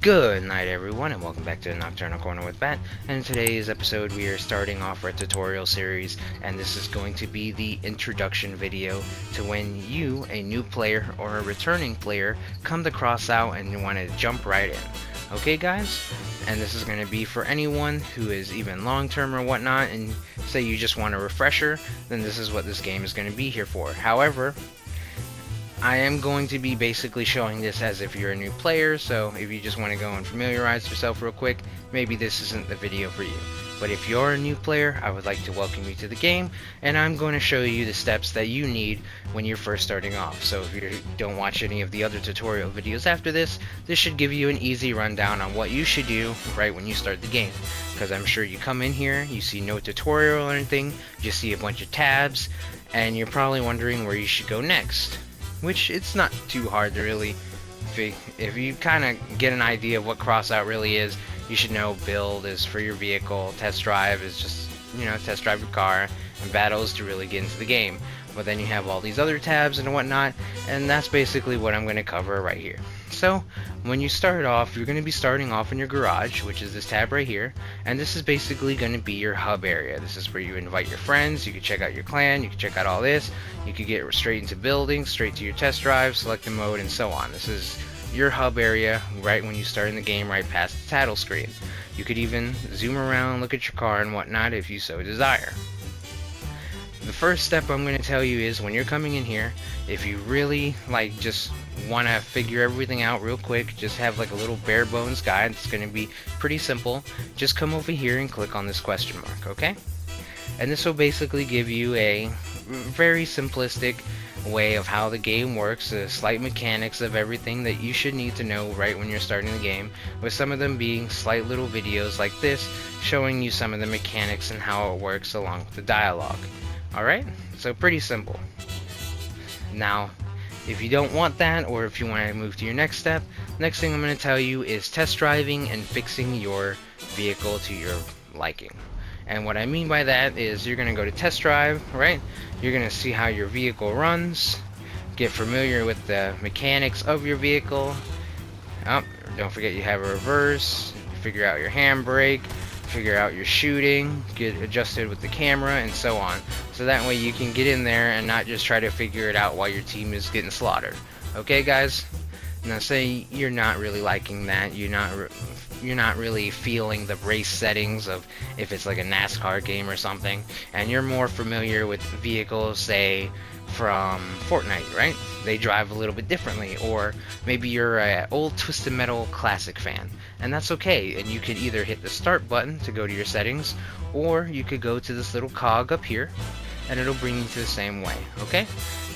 Good night everyone, and welcome back to the Nocturnal Corner with Bat. And in today's episode we are starting off our tutorial series, and this is going to be the introduction video to when you, a new player or a returning player, come to Crossout and you want to jump right in. Okay guys? And this is going to be for anyone who is even long-term or whatnot, and say you just want a refresher, then this is what this game is going to be here for. However, I am going to be basically showing this as if you're a new player, so if you just want to go and familiarize yourself real quick, maybe this isn't the video for you. But if you're a new player, I would like to welcome you to the game, and I'm going to show you the steps that you need when you're first starting off. So if you don't watch any of the other tutorial videos after this, this should give you an easy rundown on what you should do right when you start the game. Because I'm sure you come in here, you see no tutorial or anything, you just see a bunch of tabs, and you're probably wondering where you should go next. Which, it's not too hard to really, if you kind of get an idea of what Crossout really is, you should know build is for your vehicle, test drive is just, test drive your car, and battle is to really get into the game. But then you have all these other tabs and whatnot, and that's basically what I'm going to cover right here. So, when you start off, you're going to be starting off in your garage, which is this tab right here, and this is basically going to be your hub area. This is where you invite your friends, you can check out your clan, you can check out all this, you can get straight into building, straight to your test drive, select the mode, and so on. This is your hub area right when you start in the game, right past the title screen. You could even zoom around, look at your car and whatnot if you so desire. The first step I'm going to tell you is when you're coming in here, if you really just want to figure everything out real quick, just have like a little bare bones guide. It's going to be pretty simple. Just come over here and click on this question mark, okay? And this will basically give you a very simplistic way of how the game works, the slight mechanics of everything that you should need to know right when you're starting the game, with some of them being slight little videos like this showing you some of the mechanics and how it works along with the dialogue. Alright, so pretty simple. Now, if you don't want that, or if you want to move to your next step, next thing I'm going to tell you is test driving and fixing your vehicle to your liking. And what I mean by that is you're going to go to test drive, right? You're going to see how your vehicle runs, get familiar with the mechanics of your vehicle. Oh, don't forget you have a reverse, figure out your handbrake, figure out your shooting, get adjusted with the camera, and so on. So that way you can get in there and not just try to figure it out while your team is getting slaughtered. Okay guys? Now say you're not really liking that, you're not really feeling the race settings of if it's like a NASCAR game or something, and you're more familiar with vehicles, say, from Fortnite, right? They drive a little bit differently, or maybe you're an old Twisted Metal classic fan, and that's okay, and you could either hit the start button to go to your settings, or you could go to this little cog up here, and it'll bring you to the same way, okay?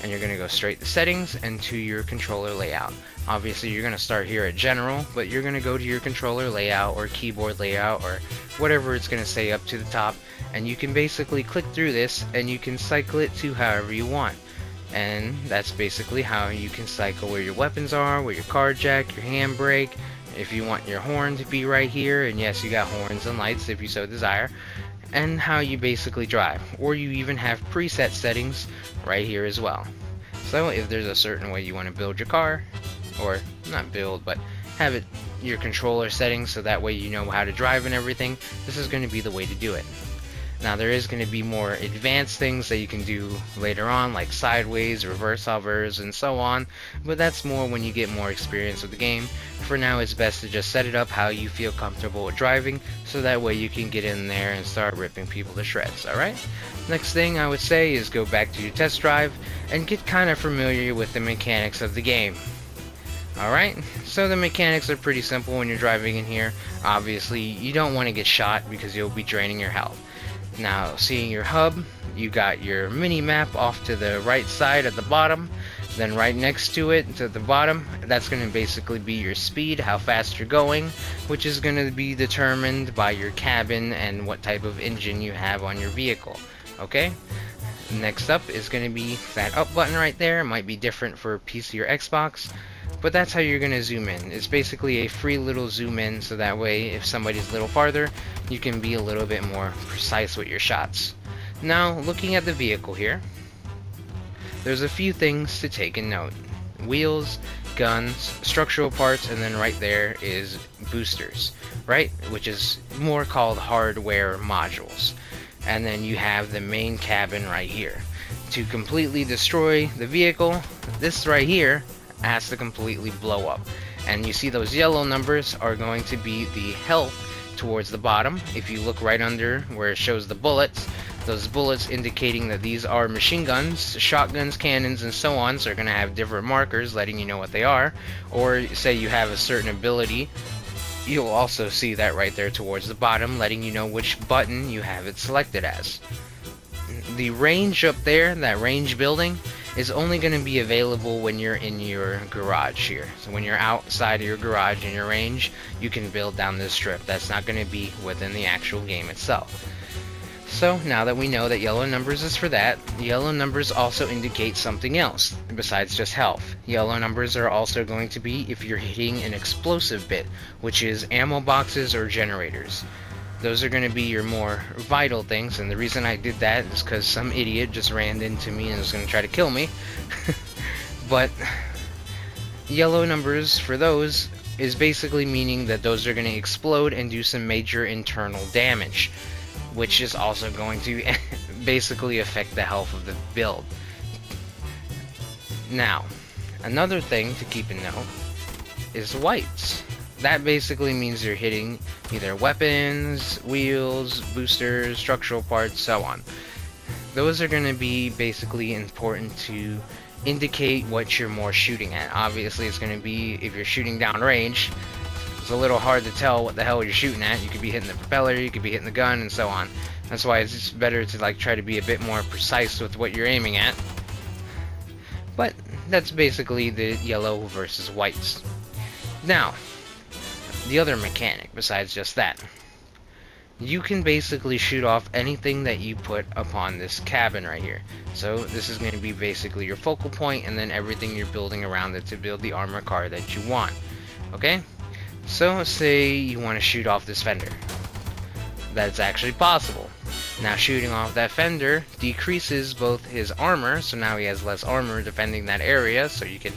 And you're going to go straight to settings and to your controller layout. Obviously you're going to start here at general, but you're going to go to your controller layout or keyboard layout or whatever it's going to say up to the top, and you can basically click through this and you can cycle it to however you want. And that's basically how you can cycle where your weapons are, where your car jack, your handbrake, if you want your horn to be right here, and yes, you got horns and lights if you so desire, and how you basically drive. Or you even have preset settings right here as well. So if there's a certain way you want to build your car, or not build, but have it your controller settings so that way you know how to drive and everything, this is going to be the way to do it. Now there is going to be more advanced things that you can do later on, like sideways, reverse hovers, and so on, but that's more when you get more experience with the game. For now it's best to just set it up how you feel comfortable with driving, so that way you can get in there and start ripping people to shreds, alright? Next thing I would say is go back to your test drive and get kind of familiar with the mechanics of the game. Alright, so the mechanics are pretty simple when you're driving in here. Obviously you don't want to get shot because you'll be draining your health. Now, seeing your hub, you got your mini map off to the right side at the bottom, then right next to it, to the bottom, that's going to basically be your speed, how fast you're going, which is going to be determined by your cabin and what type of engine you have on your vehicle, okay? Next up is going to be that up button right there. It might be different for PC or Xbox, but that's how you're going to zoom in. It's basically a free little zoom in, so that way if somebody's a little farther, you can be a little bit more precise with your shots. Now, looking at the vehicle here, there's a few things to take in note. wheels, guns, structural parts, and then right there is boosters, right? Which is more called hardware modules. And then you have the main cabin right here. To completely destroy the vehicle, this right here has to completely blow up. And you see those yellow numbers are going to be the health towards the bottom. If you look right under where it shows the bullets, those bullets indicating that these are machine guns, shotguns, cannons, and so on, so they're going to have different markers letting you know what they are. Or say you have a certain ability, you'll also see that right there towards the bottom, letting you know which button you have it selected as. The range up there, that range building, is only going to be available when you're in your garage here. So when you're outside of your garage in your range, you can build down this strip. That's not going to be within the actual game itself. So now that we know that yellow numbers is for that, yellow numbers also indicate something else besides just health. Yellow numbers are also going to be if you're hitting an explosive bit, which is ammo boxes or generators. Those are going to be your more vital things, and the reason I did that is because some idiot just ran into me and was going to try to kill me. But yellow numbers for those is basically meaning that those are going to explode and do some major internal damage, which is also going to basically affect the health of the build. Now, another thing to keep in note is whites. That basically means you're hitting either weapons, wheels, boosters, structural parts, so on. Those are going to be basically important to indicate what you're more shooting at. Obviously, it's going to be, if you're shooting downrange, it's a little hard to tell what the hell you're shooting at. You could be hitting the propeller, you could be hitting the gun, and so on. That's why it's just better to like try to be a bit more precise with what you're aiming at. But that's basically the yellow versus whites. Now, the other mechanic besides just that, you can basically shoot off anything that you put upon this cabin right here. So this is going to be basically your focal point, and then everything you're building around it to build the armor car that you want. Okay, so say you want to shoot off this fender. That's actually possible. Now shooting off that fender decreases both his armor, so now he has less armor defending that area, so you can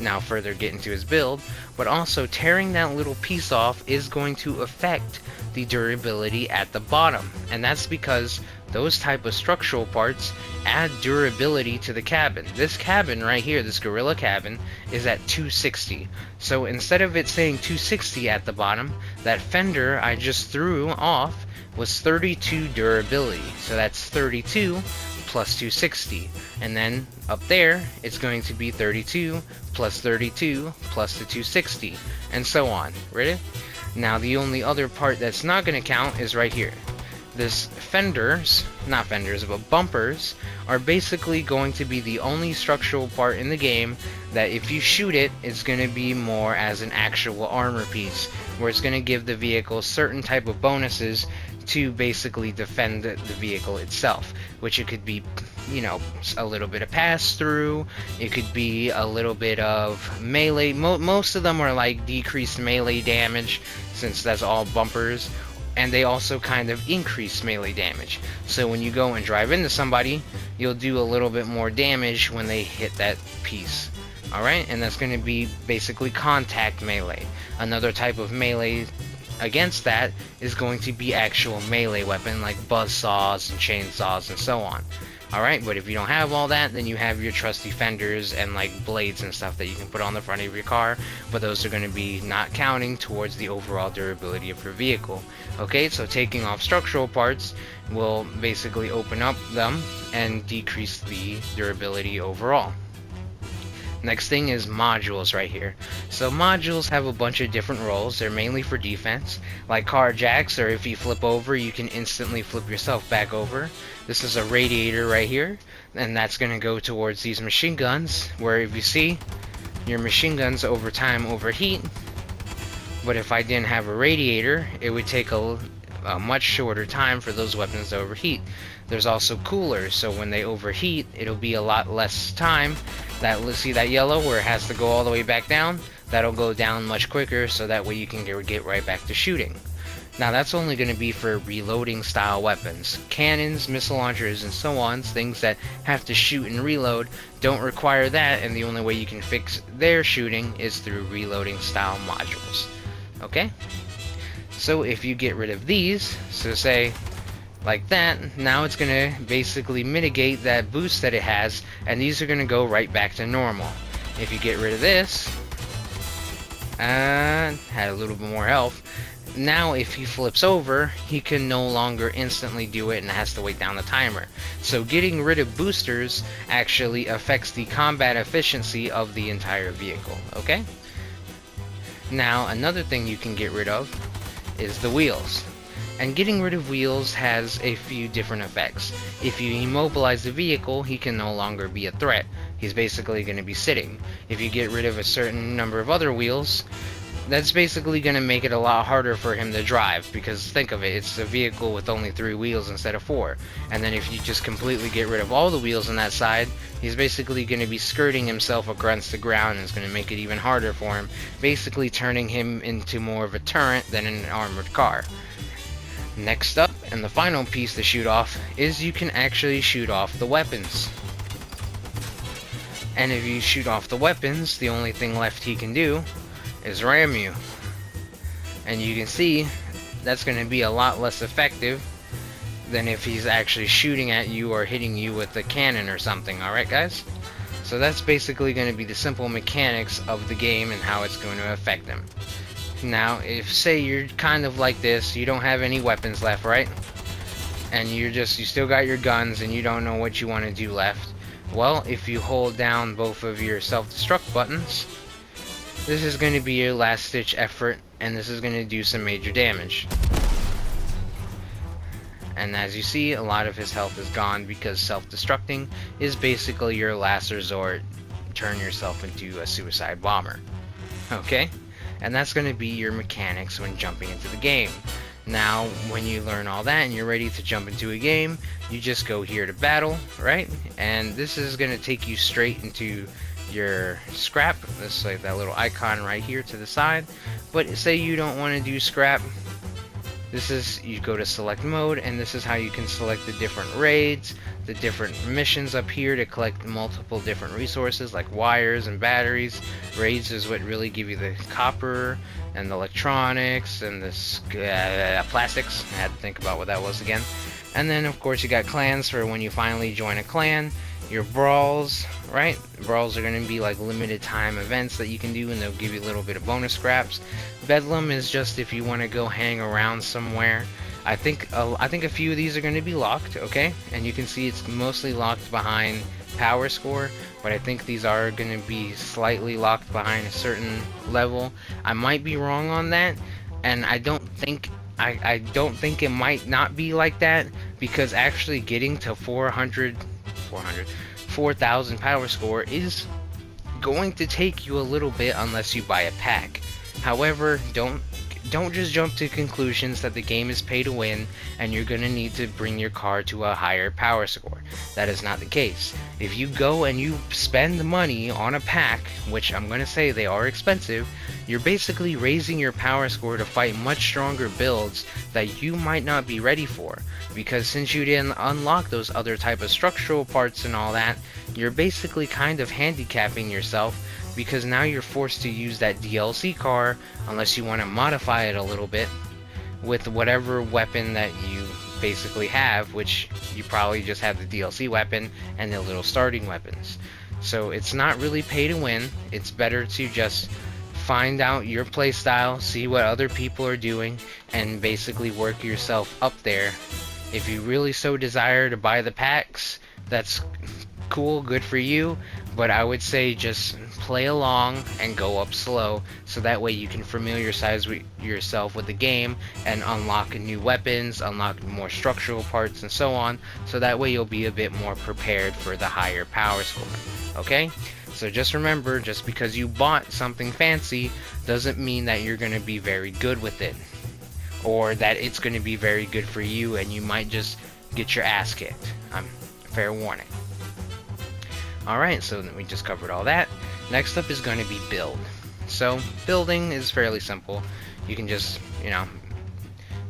now further get into his build, but also tearing that little piece off is going to affect the durability at the bottom, and that's because those type of structural parts add durability to the cabin. This cabin right here, this gorilla cabin, is at 260. So instead of it saying 260 at the bottom, that fender I just threw off was 32 durability. So that's 32 plus 260. And then up there, it's going to be 32 plus 32 plus the 260, and so on. Ready? Now the only other part that's not going to count is right here. This fenders, not fenders, but bumpers, are basically going to be the only structural part in the game that if you shoot it, it's going to be more as an actual armor piece, where it's going to give the vehicle certain type of bonuses to basically defend the vehicle itself, which it could be, you know, a little bit of pass-through, it could be a little bit of melee. Most of them are like decreased melee damage, since that's all bumpers, and they also kind of increase melee damage. So when you go and drive into somebody, you'll do a little bit more damage when they hit that piece. Alright, and that's going to be basically contact melee. Another type of melee against that is going to be actual melee weapon like buzzsaws and chainsaws and so on. Alright, but if you don't have all that, then you have your trusty fenders and like blades and stuff that you can put on the front of your car, but those are going to be not counting towards the overall durability of your vehicle. Okay, so taking off structural parts will basically open up them and decrease the durability overall. Next thing is modules right here. So modules have a bunch of different roles. They're mainly for defense, like car jacks, or if you flip over, you can instantly flip yourself back over. This is a radiator right here, and that's going to go towards these machine guns, where if you see, your machine guns over time overheat. But if I didn't have a radiator, it would take a a much shorter time for those weapons to overheat. There's also coolers, so when they overheat, it'll be a lot less time. Let's see that yellow where it has to go all the way back down? That'll go down much quicker, so that way you can get right back to shooting. Now that's only going to be for reloading style weapons. Cannons, missile launchers, and so on, things that have to shoot and reload, don't require that, and the only way you can fix their shooting is through reloading style modules. Okay? So if you get rid of these, so say like that, now it's going to basically mitigate that boost that it has, and these are going to go right back to normal. If you get rid of this, and had a little bit more health, now if he flips over, he can no longer instantly do it and has to wait down the timer. So getting rid of boosters actually affects the combat efficiency of the entire vehicle, okay? Now another thing you can get rid of is the wheels. And getting rid of wheels has a few different effects. If you immobilize the vehicle, he can no longer be a threat. He's basically going to be sitting. If you get rid of a certain number of other wheels, that's basically going to make it a lot harder for him to drive, because think of it, it's a vehicle with only 3 wheels instead of 4. And then if you just completely get rid of all the wheels on that side, he's basically going to be skirting himself against the ground, and it's going to make it even harder for him, basically turning him into more of a turret than an armored car. Next up, and the final piece to shoot off, is you can actually shoot off the weapons. And if you shoot off the weapons, the only thing left he can do is ram you. And you can see that's going to be a lot less effective than if he's actually shooting at you or hitting you with a cannon or something. Alright guys? So that's basically going to be the simple mechanics of the game and how it's going to affect them. Now if say you're kind of like this, you don't have any weapons left, right? And you still got your guns and you don't know what you want to do left. Well, if you hold down both of your self-destruct buttons, this is going to be your last ditch effort, and this is going to do some major damage. And as you see, a lot of his health is gone because self-destructing is basically your last resort. Turn yourself into a suicide bomber. Okay? And that's going to be your mechanics when jumping into the game. Now, when you learn all that and you're ready to jump into a game, you just go here to battle, right? And this is going to take you straight into your scrap. This is like that little icon right here to the side. But say you don't want to do scrap, you go to select mode, and this is how you can select the different raids, the different missions up here to collect multiple different resources like wires and batteries. Raids is what really give you the copper and the electronics and the plastics. I had to think about what that was again. And then of course you got clans for when you finally join a clan. Your brawls, right? Brawls are going to be like limited time events that you can do, and they'll give you a little bit of bonus scraps. Bedlam is just if you want to go hang around somewhere. I think a few of these are going to be locked, okay? And you can see it's mostly locked behind power score, but I think these are going to be slightly locked behind a certain level. I might be wrong on that, and I don't think it might not be like that, because actually getting to 4,000 power score is going to take you a little bit unless you buy a pack. However, don't just jump to conclusions that the game is pay to win and you're going to need to bring your car to a higher power score. That is not the case. If you go and you spend money on a pack, which I'm going to say they are expensive, you're basically raising your power score to fight much stronger builds that you might not be ready for. Because since you didn't unlock those other type of structural parts and all that, you're basically kind of handicapping yourself, because now you're forced to use that DLC car unless you want to modify it a little bit with whatever weapon that you basically have, which you probably just have the DLC weapon and the little starting weapons. So it's not really pay to win. It's better to just find out your playstyle, see what other people are doing, and basically work yourself up there. If you really so desire to buy the packs, that's cool, good for you, but I would say just play along and go up slow, so that way you can familiarize yourself with the game and unlock new weapons, unlock more structural parts and so on, so that way you'll be a bit more prepared for the higher power score. Okay? So just remember, just because you bought something fancy doesn't mean that you're going to be very good with it. or that it's going to be very good for you and you might just get your ass kicked. Fair warning. Alright, so we just covered all that. Next up is going to be build. So building is fairly simple. You can just,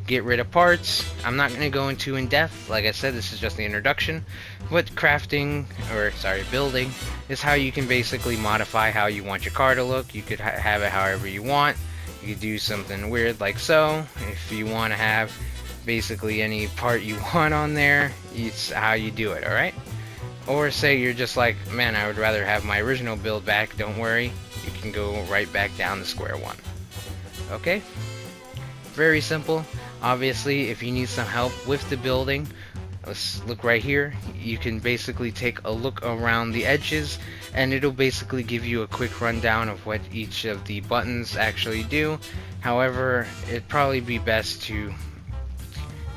get rid of parts. I'm not going to go into in depth. Like I said, this is just the introduction. But building is how you can basically modify how you want your car to look. You could have it however you want. You could do something weird like so. If you want to have basically any part you want on there, it's how you do it, alright? Or say you're just like, man, I would rather have my original build back. Don't worry, you can go right back down to square one. Okay? Very simple. Obviously, if you need some help with the building, let's look right here. You can basically take a look around the edges and it'll basically give you a quick rundown of what each of the buttons actually do. However, it'd probably be best to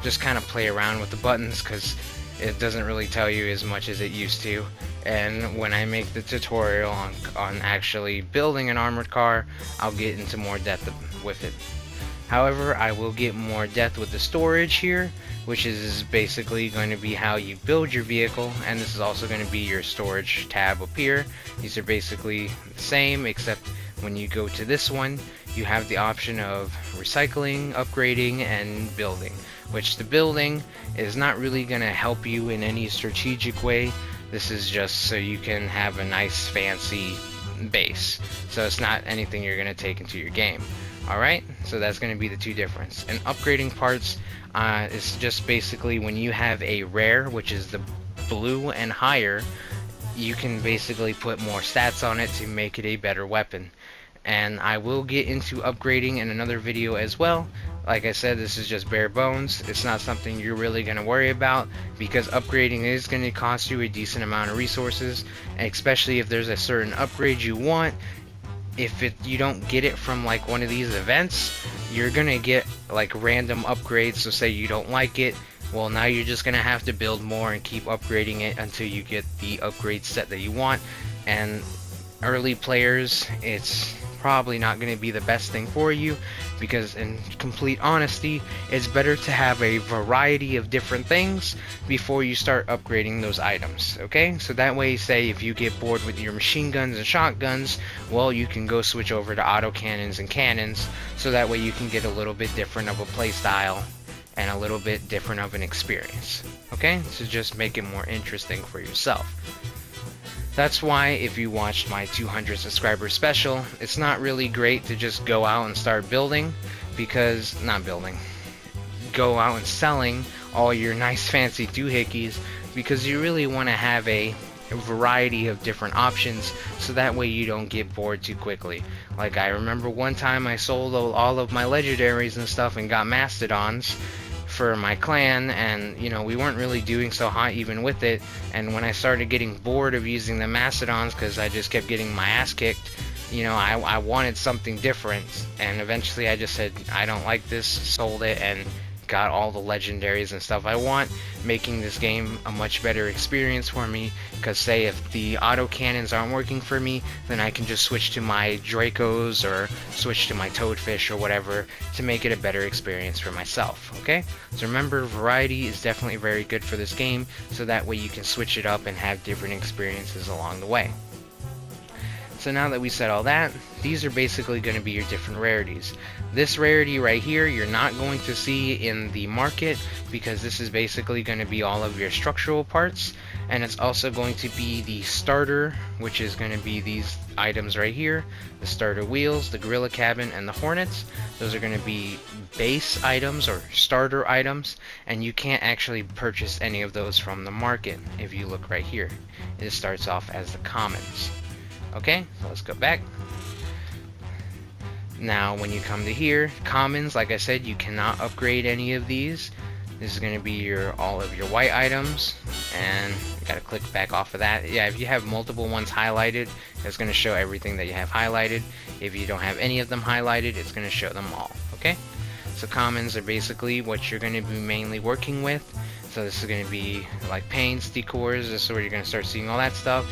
just kind of play around with the buttons because it doesn't really tell you as much as it used to. And when I make the tutorial on actually building an armored car, I'll get into more depth with it. However, I will get more depth with the storage here, which is basically going to be how you build your vehicle, and this is also going to be your storage tab up here. These are basically the same, except when you go to this one, you have the option of recycling, upgrading, and building, which the building is not really going to help you in any strategic way. This is just so you can have a nice fancy base, so it's not anything you're going to take into your game. Alright, so that's going to be the two difference. And upgrading parts is just basically when you have a rare, which is the blue and higher, you can basically put more stats on it to make it a better weapon. And I will get into upgrading in another video as well. Like I said, this is just bare bones. It's not something you're really going to worry about because upgrading is going to cost you a decent amount of resources, especially if there's a certain upgrade you want. If you don't get it from like one of these events, you're gonna get like random upgrades. So say you don't like it, well, now you're just gonna have to build more and keep upgrading it until you get the upgrade set that you want. And early players, it's probably not going to be the best thing for you, because in complete honesty, it's better to have a variety of different things before you start upgrading those items. Okay, so that way, say if you get bored with your machine guns and shotguns, well, you can go switch over to auto cannons and cannons, so that way you can get a little bit different of a play style and a little bit different of an experience. Okay, so just make it more interesting for yourself. That's why if you watched my 200 subscriber special, it's not really great to just go out and start building, because, go out and selling all your nice fancy doohickeys, because you really want to have a variety of different options, so that way you don't get bored too quickly. Like, I remember one time I sold all of my legendaries and stuff and got mastodons for my clan, and we weren't really doing so hot even with it. And when I started getting bored of using the mastodons because I just kept getting my ass kicked, I wanted something different, and eventually I just said, I don't like this, sold it, and got all the legendaries and stuff I want, making this game a much better experience for me. Because say if the auto cannons aren't working for me, then I can just switch to my Dracos or switch to my Toadfish or whatever to make it a better experience for myself. Okay, so remember, variety is definitely very good for this game, so that way you can switch it up and have different experiences along the way. So now that we said all that, these are basically going to be your different rarities. This rarity right here, you're not going to see in the market, because this is basically going to be all of your structural parts. And it's also going to be the starter, which is going to be these items right here. The starter wheels, the gorilla cabin, and the hornets. Those are going to be base items or starter items, and you can't actually purchase any of those from the market. If you look right here, it starts off as the commons. Okay, so let's go back. Now when you come to here, commons, like I said, you cannot upgrade any of these. This is going to be all of your white items, and you got to click back off of that. Yeah, if you have multiple ones highlighted, it's going to show everything that you have highlighted. If you don't have any of them highlighted, it's going to show them all. Okay, so commons are basically what you're going to be mainly working with. So this is going to be like paints, decors. This is where you're going to start seeing all that stuff.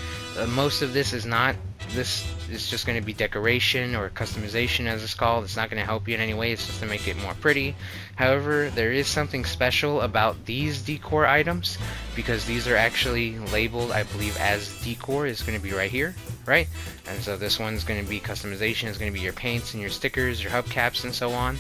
Most of this is not this is just going to be decoration or customization as it's called. It's not going to help you in any way, it's just to make it more pretty. However, there is something special about these decor items, because these are actually labeled, I believe, as decor. Is going to be right here, right? And so this one's going to be customization, is going to be your paints and your stickers, your hubcaps and so on.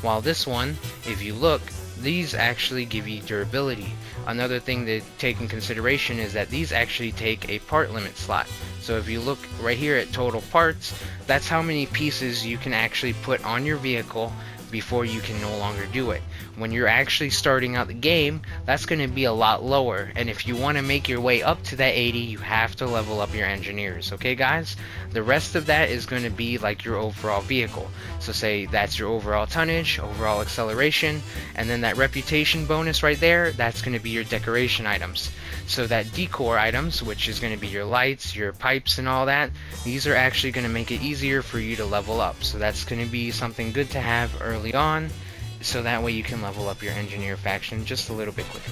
While this one, if you look, these actually give you durability. Another thing to take in consideration is that these actually take a part limit slot. So if you look right here at total parts, that's how many pieces you can actually put on your vehicle before you can no longer do it. When you're actually starting out the game, that's going to be a lot lower, and if you want to make your way up to that 80, you have to level up your engineers. Okay guys, the rest of that is going to be like your overall vehicle. So say that's your overall tonnage, overall acceleration, and then that reputation bonus right there, that's going to be your decoration items. So that decor items, which is going to be your lights, your pipes and all that, these are actually going to make it easier for you to level up. So that's going to be something good to have early on, so that way you can level up your engineer faction just a little bit quicker.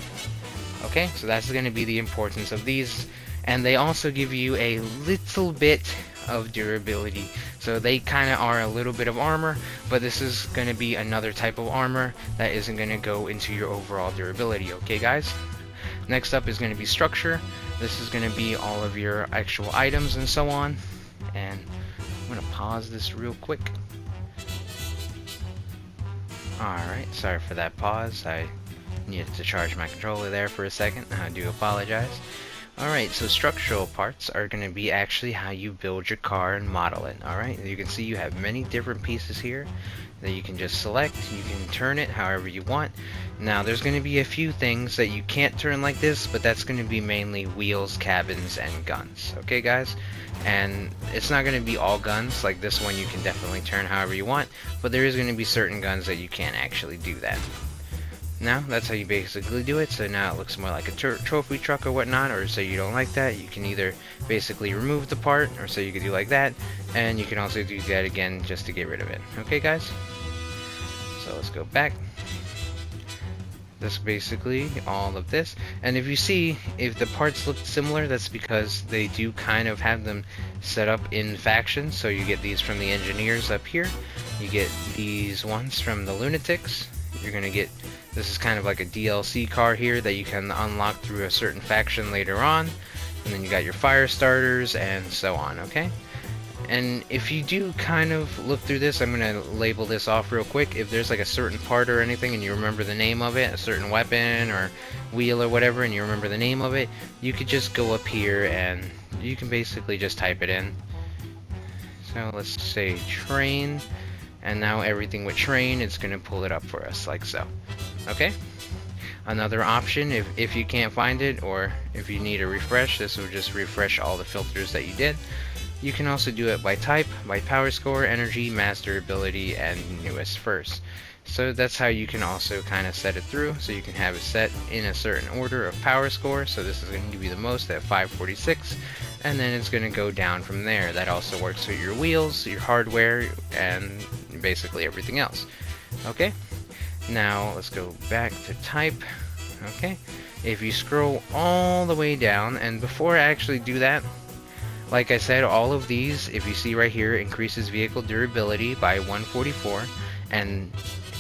Okay, so that's going to be the importance of these. And they also give you a little bit of durability. So they kind of are a little bit of armor, but this is going to be another type of armor that isn't going to go into your overall durability. Okay guys? Next up is going to be structure. This is going to be all of your actual items and so on. And I'm going to pause this real quick. Alright, sorry for that pause. I needed to charge my controller there for a second. I do apologize. Alright, so structural parts are going to be actually how you build your car and model it. Alright, you can see you have many different pieces here that you can just select. You can turn it however you want. Now there's going to be a few things that you can't turn like this, but that's going to be mainly wheels, cabins, and guns. Okay guys? And it's not going to be all guns. Like this one you can definitely turn however you want, but there is going to be certain guns that you can't actually do that. Now that's how you basically do it. So now it looks more like a trophy truck or whatnot, or so you don't like that, you can either basically remove the part, or so you can do like that, and you can also do that again just to get rid of it. Okay guys? So let's go back. That's basically all of this. And if you see, if the parts look similar, that's because they do kind of have them set up in factions. So you get these from the engineers up here, you get these ones from the lunatics, you're gonna get, this is kind of like a DLC car here that you can unlock through a certain faction later on, and then you got your fire starters and so on. Okay, and if you do kind of look through this, I'm gonna label this off real quick. If there's like a certain part or anything and you remember the name of it, a certain weapon or wheel or whatever, and you remember the name of it, you could just go up here and you can basically just type it in. So let's say train, and now everything with train, it's gonna pull it up for us like so. Okay, another option, if you can't find it, or if you need a refresh, this will just refresh all the filters that you did. You can also do it by type, by power score, energy, master ability, and newest first. So that's how you can also kind of set it through. So you can have it set in a certain order of power score. So this is going to be the most at 546, and then it's going to go down from there. That also works with your wheels, your hardware, and basically everything else. Okay, now let's go back to type. Okay, if you scroll all the way down, and before I actually do that, like I said, all of these, if you see right here, increases vehicle durability by 144, and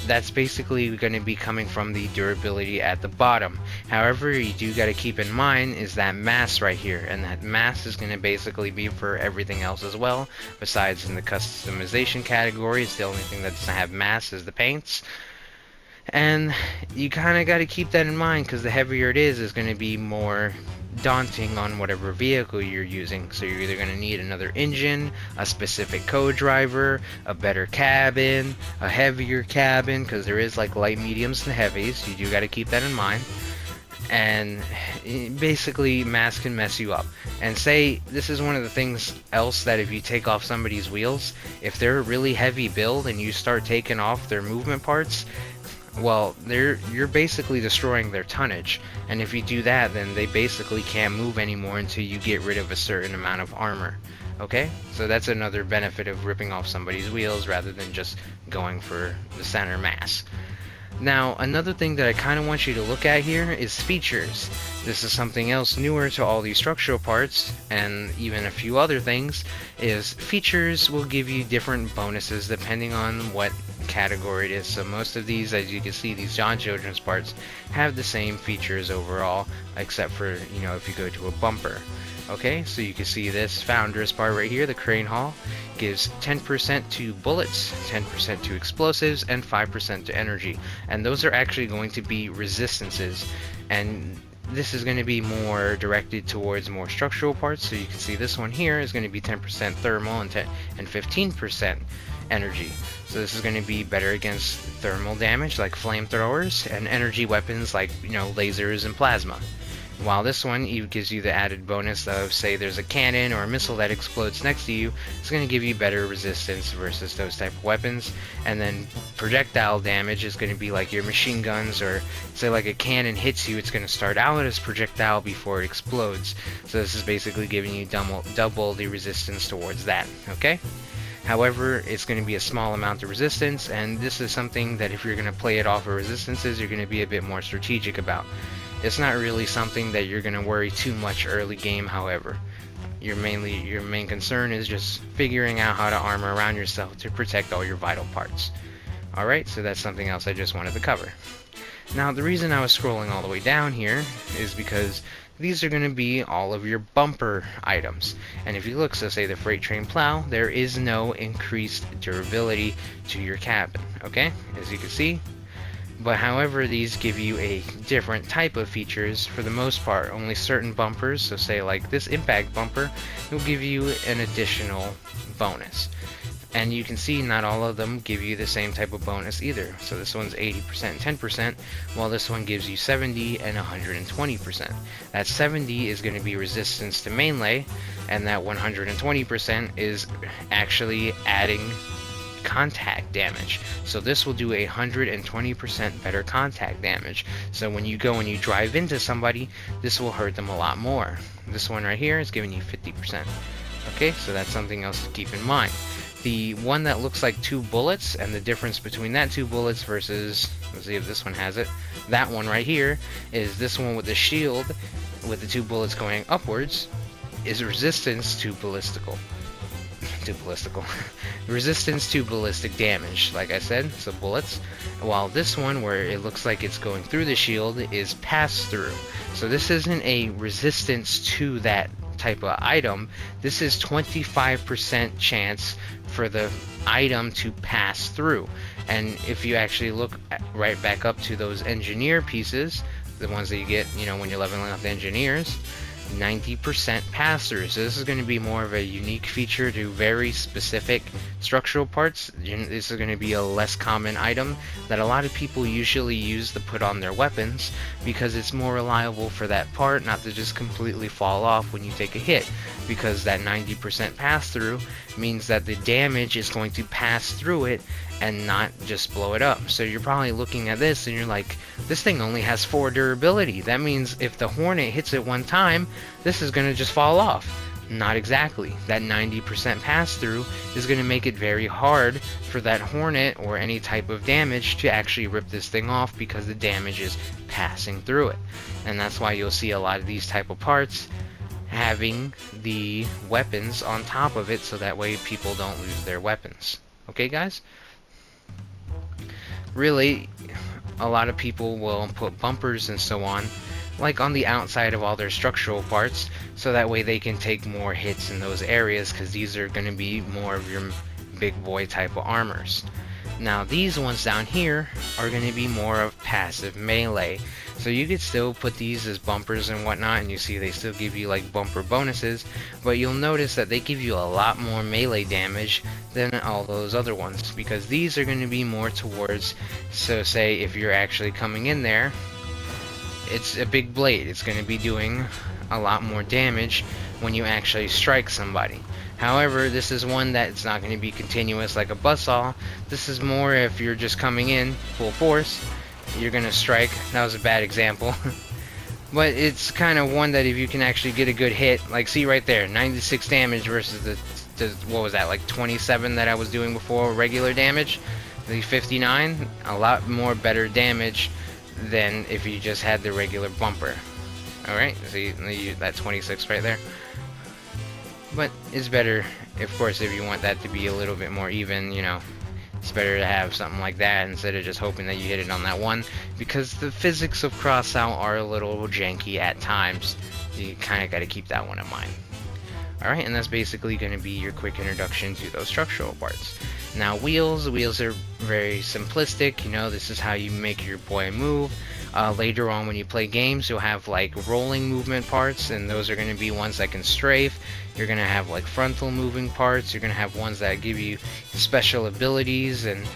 that's basically going to be coming from the durability at the bottom. However, you do got to keep in mind is that mass right here, and that mass is going to basically be for everything else as well. Besides in the customization category, it's the only thing that doesn't have mass is the paints. And you kind of got to keep that in mind, because the heavier it is going to be more daunting on whatever vehicle you're using. So you're either going to need another engine, a specific co-driver, a better cabin, a heavier cabin, because there is like light, mediums, and heavies. You do got to keep that in mind. And basically mass can mess you up. And say this is one of the things else, that if you take off somebody's wheels, if they're a really heavy build and you start taking off their movement parts, well, you're basically destroying their tonnage, and if you do that, then they basically can't move anymore until you get rid of a certain amount of armor. Okay, so that's another benefit of ripping off somebody's wheels rather than just going for the center mass. Now, another thing that I kind of want you to look at here is features. This is something else newer to all these structural parts, and even a few other things, is features will give you different bonuses depending on what category it is. So most of these, as you can see, these John Children's parts have the same features overall, except for, you know, if you go to a bumper. Okay, so you can see this Founders part right here, the crane haul, gives 10% to bullets, 10% to explosives, and 5% to energy. And those are actually going to be resistances. And this is going to be more directed towards more structural parts. So you can see this one here is going to be 10% thermal and 15% energy. So this is going to be better against thermal damage like flamethrowers and energy weapons like, you know, lasers and plasma. While this one gives you the added bonus of, say there's a cannon or a missile that explodes next to you, it's going to give you better resistance versus those type of weapons. And then projectile damage is going to be like your machine guns, or say like a cannon hits you, it's going to start out as projectile before it explodes. So this is basically giving you double the resistance towards that, okay? However, it's going to be a small amount of resistance, and this is something that if you're going to play it off of resistances, you're going to be a bit more strategic about. It's not really something that you're going to worry too much early game, however. Your main concern is just figuring out how to armor around yourself to protect all your vital parts. Alright, so that's something else I just wanted to cover. Now, the reason I was scrolling all the way down here is because these are going to be all of your bumper items. And if you look, so say the freight train plow, there is no increased durability to your cabin, okay? As you can see. But however, these give you a different type of features. For the most part, only certain bumpers, so say like this impact bumper, will give you an additional bonus. And you can see not all of them give you the same type of bonus either. So this one's 80% and 10%, while this one gives you 70 and 120%. That 70 is going to be resistance to melee, and that 120% is actually adding contact damage. So this will do 120% better contact damage. So when you go and you drive into somebody, this will hurt them a lot more. This one right here is giving you 50%. Okay, so that's something else to keep in mind. The one that looks like 2 bullets, and the difference between that 2 bullets versus, let's see if this one has it, that one right here, is this one with the shield with the 2 bullets going upwards is resistance to ballistical. Resistance to ballistic damage, like I said, so bullets. While this one, where it looks like it's going through the shield, is pass through. So this isn't a resistance to that type of item. This is 25% chance for the item to pass through. And if you actually look right back up to those engineer pieces, the ones that you get, you know, when you're leveling up the engineers, 90% pass-through. So this is going to be more of a unique feature to very specific structural parts. This is going to be a less common item that a lot of people usually use to put on their weapons, because it's more reliable for that part not to just completely fall off when you take a hit, because that 90% pass-through means that the damage is going to pass through it and not just blow it up. So you're probably looking at this and you're like, this thing only has 4 durability. That means if the Hornet hits it one time, this is going to just fall off. Not exactly. That 90% pass through is going to make it very hard for that Hornet or any type of damage to actually rip this thing off, because the damage is passing through it. And that's why you'll see a lot of these type of parts having the weapons on top of it, so that way people don't lose their weapons. Okay, guys? Really, a lot of people will put bumpers and so on, like on the outside of all their structural parts, so that way they can take more hits in those areas, because these are going to be more of your big boy type of armors. Now these ones down here are going to be more of passive melee. So you could still put these as bumpers and whatnot, and you see they still give you like bumper bonuses, but you'll notice that they give you a lot more melee damage than all those other ones, because these are going to be more towards, so say if you're actually coming in there, it's a big blade, it's going to be doing a lot more damage when you actually strike somebody. However, this is one that it's not going to be continuous like a buzzsaw. This is more if you're just coming in full force, you're going to strike. That was a bad example. But it's kind of one that if you can actually get a good hit, like see right there, 96 damage versus the what was that, like 27 that I was doing before regular damage. The 59, a lot more better damage than if you just had the regular bumper. Alright, see that 26 right there? But it's better, of course, if you want that to be a little bit more even, you know. It's better to have something like that instead of just hoping that you hit it on that one, because the physics of Crossout are a little janky at times. You kind of got to keep that one in mind. Alright, and that's basically going to be your quick introduction to those structural parts. Now wheels are very simplistic, you know, this is how you make your boy move. Later on when you play games, you'll have like rolling movement parts, and those are going to be ones that can strafe. You're going to have like frontal moving parts, you're going to have ones that give you special abilities, and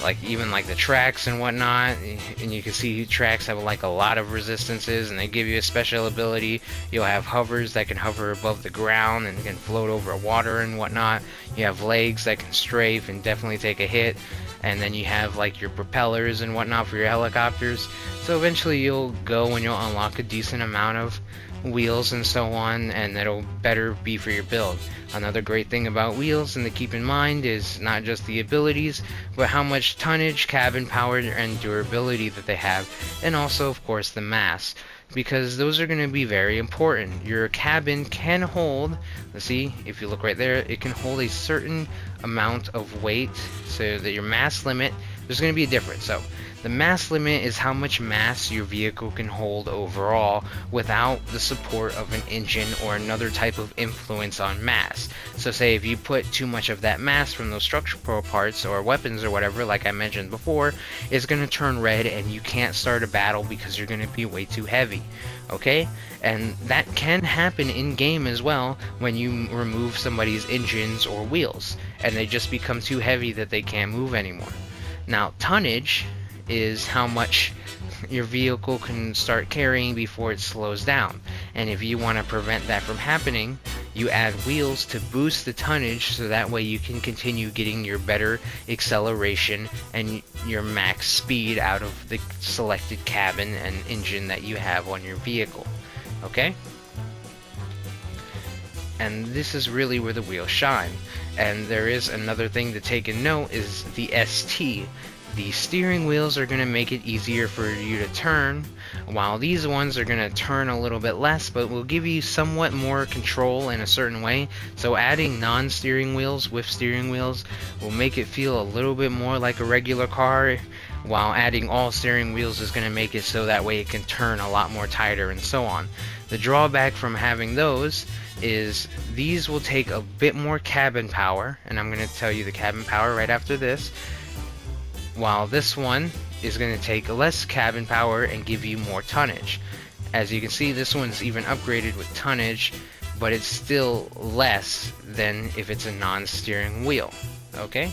like even like the tracks and whatnot. And you can see tracks have like a lot of resistances, and they give you a special ability. You'll have hovers that can hover above the ground and can float over water and whatnot. You have legs that can strafe and definitely take a hit. And then you have like your propellers and whatnot for your helicopters. So eventually you'll go and you'll unlock a decent amount of wheels and so on, and that'll better be for your build. Another great thing about wheels and to keep in mind is not just the abilities, but how much tonnage, cabin power, and durability that they have, and also of course the mass, because those are going to be very important. Your cabin can hold, let's see, if you look right there, it can hold a certain amount of weight, so that your mass limit, there's going to be a difference. So the mass limit is how much mass your vehicle can hold overall without the support of an engine or another type of influence on mass. So say if you put too much of that mass from those structural parts or weapons or whatever, like I mentioned before, it's going to turn red and you can't start a battle because you're going to be way too heavy. Okay? And that can happen in game as well when you remove somebody's engines or wheels and they just become too heavy that they can't move anymore. Now tonnage is how much your vehicle can start carrying before it slows down, and if you want to prevent that from happening, you add wheels to boost the tonnage, so that way you can continue getting your better acceleration and your max speed out of the selected cabin and engine that you have on your vehicle. Okay? And this is really where the wheels shine. And there is another thing to take in note is the ST. The steering wheels are going to make it easier for you to turn, while these ones are going to turn a little bit less, but will give you somewhat more control in a certain way. So adding non-steering wheels with steering wheels will make it feel a little bit more like a regular car, while adding all steering wheels is going to make it so that way it can turn a lot more tighter and so on. The drawback from having those is these will take a bit more cabin power, and I'm going to tell you the cabin power right after this, while this one is going to take less cabin power and give you more tonnage. As you can see, this one's even upgraded with tonnage, but it's still less than if it's a non-steering wheel. Okay?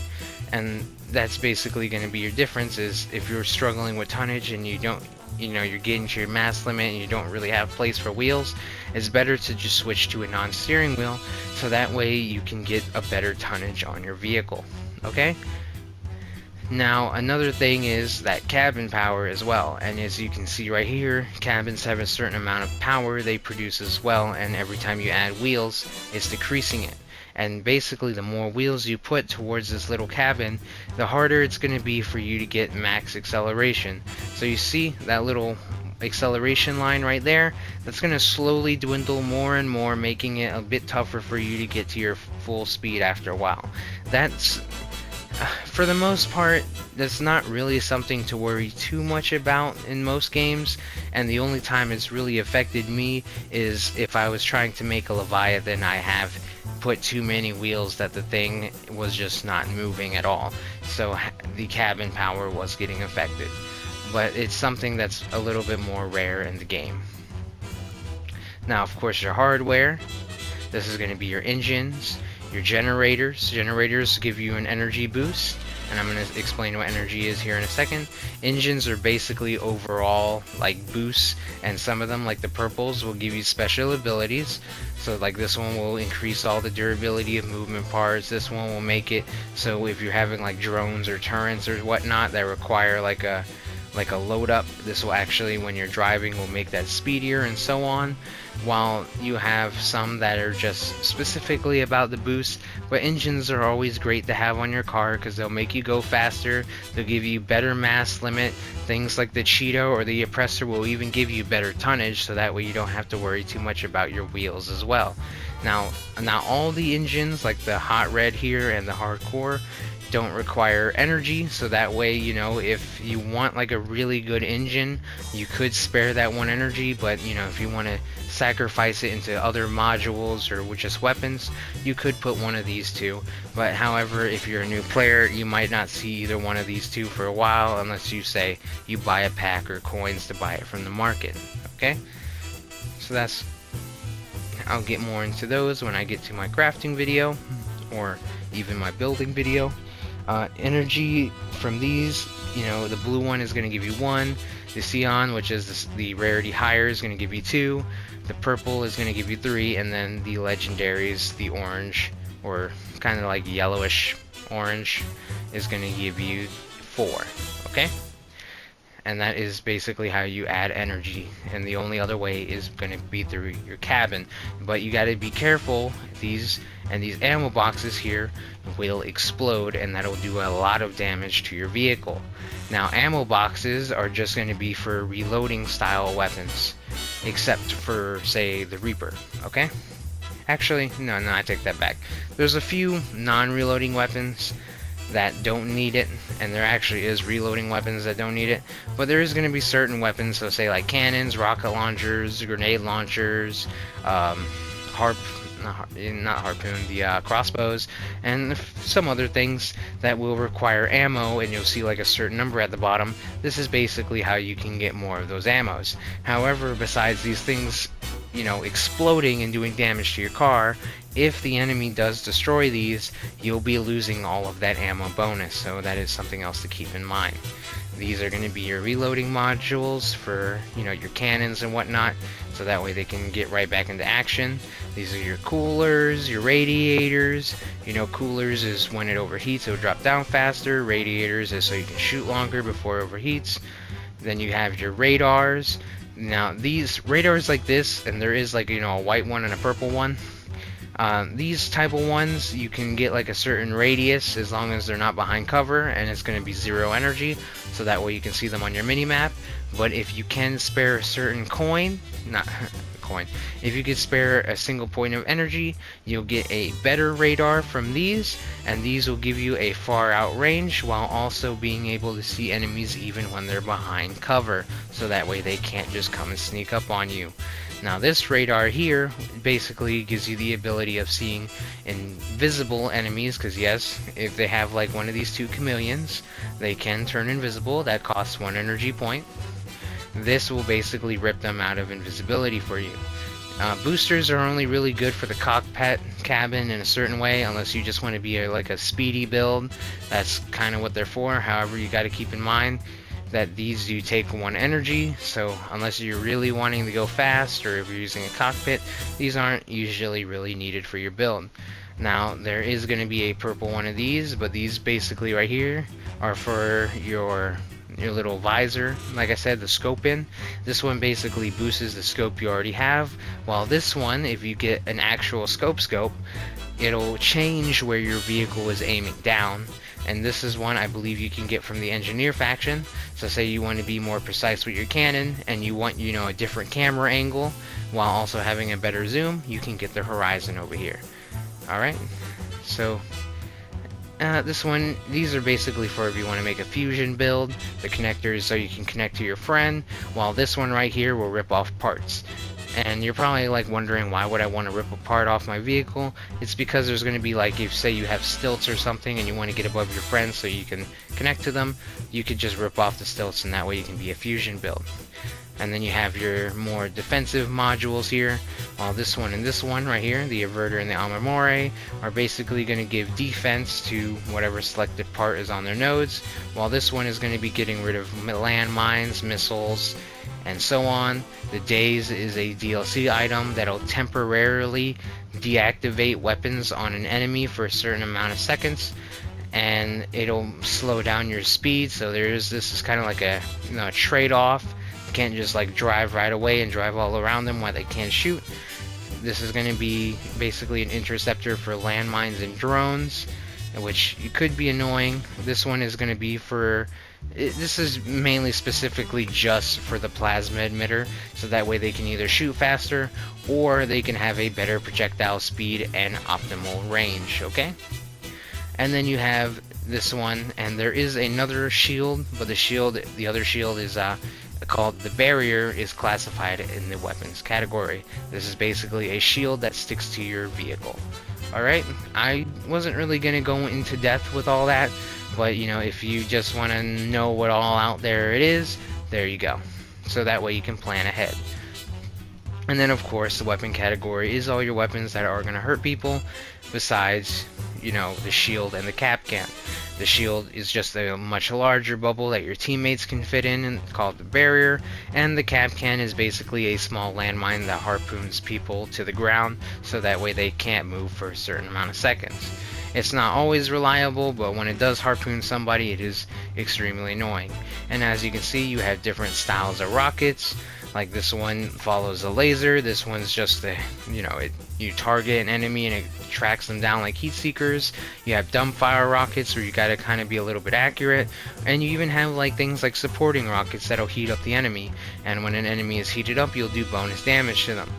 And that's basically going to be your difference, is if you're struggling with tonnage and you don't, you know, you're getting to your mass limit and you don't really have place for wheels, it's better to just switch to a non-steering wheel, so that way you can get a better tonnage on your vehicle. Okay? Now another thing is that cabin power as well, and as you can see right here, cabins have a certain amount of power they produce as well, and every time you add wheels, it's decreasing it. And basically the more wheels you put towards this little cabin, the harder it's going to be for you to get max acceleration. So you see that little acceleration line right there, that's going to slowly dwindle more and more, making it a bit tougher for you to get to your full speed after a while. That's for the most part, that's not really something to worry too much about in most games, and the only time it's really affected me is if I was trying to make a Leviathan. I have put too many wheels that the thing was just not moving at all, so the cabin power was getting affected. But it's something that's a little bit more rare in the game. Now of course your hardware, this is going to be your engines, your generators. Generators give you an energy boost, and I'm going to explain what energy is here in a second. Engines are basically overall like boosts, and some of them, like the purples, will give you special abilities. So like this one will increase all the durability of movement parts. This one will make it so if you're having like drones or turrets or whatnot that require like a like a load up. This will actually, when you're driving, will make that speedier and so on, while you have some that are just specifically about the boost. But engines are always great to have on your car because they'll make you go faster, they'll give you better mass limit. Things like the Cheeto or the Oppressor will even give you better tonnage, so that way you don't have to worry too much about your wheels as well. Now all the engines, like the Hot Red here and the Hardcore, don't require energy, so that way, you know, if you want like a really good engine, you could spare that one energy. But you know, if you want to sacrifice it into other modules or just weapons, you could put one of these two. But however, if you're a new player, you might not see either one of these two for a while, unless you say you buy a pack or coins to buy it from the market. Okay, so I'll get more into those when I get to my crafting video or even my building video. Energy from these, you know, the blue one is going to give you 1, the Cyan, which is the rarity higher, is going to give you 2, the purple is going to give you 3, and then the legendaries, the orange, or kind of like yellowish orange, is going to give you 4. Okay, and that is basically how you add energy, and the only other way is going to be through your cabin. But you got to be careful. These ammo boxes here will explode, and that'll do a lot of damage to your vehicle. Now, ammo boxes are just going to be for reloading style weapons, except for, say, the Reaper. Okay, actually, no, I take that back. There's a few non-reloading weapons that don't need it, and there actually is reloading weapons that don't need it, but there is going to be certain weapons, so say like cannons, rocket launchers, grenade launchers, crossbows, and some other things that will require ammo, and you'll see like a certain number at the bottom. This is basically how you can get more of those ammos. However, besides these things, you know, exploding and doing damage to your car, if the enemy does destroy these, you'll be losing all of that ammo bonus, so that is something else to keep in mind. These are going to be your reloading modules for, you know, your cannons and whatnot, so that way they can get right back into action. These are your coolers, your radiators. You know, coolers is when it overheats, it'll drop down faster. Radiators is so you can shoot longer before it overheats. Then you have your radars. Now, these radars like this, and there is like, you know, a white one and a purple one. These type of ones, you can get like a certain radius as long as they're not behind cover, and it's going to be 0 energy, so that way you can see them on your mini-map. But if you can spare a certain if you could spare a single point of energy, you'll get a better radar from these, and these will give you a far out range while also being able to see enemies even when they're behind cover, so that way they can't just come and sneak up on you. Now, this radar here basically gives you the ability of seeing invisible enemies, because yes, if they have like one of these 2 chameleons, they can turn invisible. That costs 1 energy point. This will basically rip them out of invisibility for you. Boosters are only really good for the cockpit cabin in a certain way, unless you just want to be like a speedy build. That's kind of what they're for. However, you got to keep in mind that these do take 1 energy, so unless you're really wanting to go fast, or if you're using a cockpit, these aren't usually really needed for your build. Now, there is going to be a purple one of these, but these basically right here are for your little visor. Like I said, the scope in. This one basically boosts the scope you already have, while this one, if you get an actual scope, it'll change where your vehicle is aiming down. And this is one I believe you can get from the engineer faction. So say you want to be more precise with your cannon, and you want, you know, a different camera angle while also having a better zoom, you can get the horizon over here. Alright, so these are basically for if you want to make a fusion build. The connectors so you can connect to your friend, while this one right here will rip off parts. And you're probably like wondering, why would I want to rip a part off my vehicle? It's because there's going to be like, if say you have stilts or something and you want to get above your friends so you can connect to them, you could just rip off the stilts, and that way you can be a fusion build. And then you have your more defensive modules here. While this one and this one right here, the Averter and the Amamore, are basically going to give defense to whatever selected part is on their nodes, while this one is going to be getting rid of landmines, missiles, and so on. The Daze is a DLC item that'll temporarily deactivate weapons on an enemy for a certain amount of seconds. and it'll slow down your speed. So this is kind of like a trade-off. You can't just like drive right away and drive all around them while they can't shoot. This is going to be basically an interceptor for landmines and drones, which could be annoying. This one is going to be for, this is mainly specifically just for the plasma emitter, so that way they can either shoot faster or they can have a better projectile speed and optimal range, okay? And then you have this one, and there is another shield, but the other shield is called the barrier, is classified in the weapons category. This is basically a shield that sticks to your vehicle. Alright, I wasn't really going to go into depth with all that, but you know, if you just want to know what all out there it is, there you go. So that way you can plan ahead. And then of course the weapon category is all your weapons that are going to hurt people, besides, you know, the shield and the cap can. The shield is just a much larger bubble that your teammates can fit in, and called the barrier, and the cap can is basically a small landmine that harpoons people to the ground, so that way they can't move for a certain amount of seconds. It's not always reliable, but when it does harpoon somebody, it is extremely annoying. And as you can see, you have different styles of rockets. Like this one follows a laser. This one's just a, you target an enemy and it tracks them down like heat seekers. You have dumbfire rockets where you gotta kind of be a little bit accurate, and you even have like things like supporting rockets that'll heat up the enemy. And when an enemy is heated up, you'll do bonus damage to them.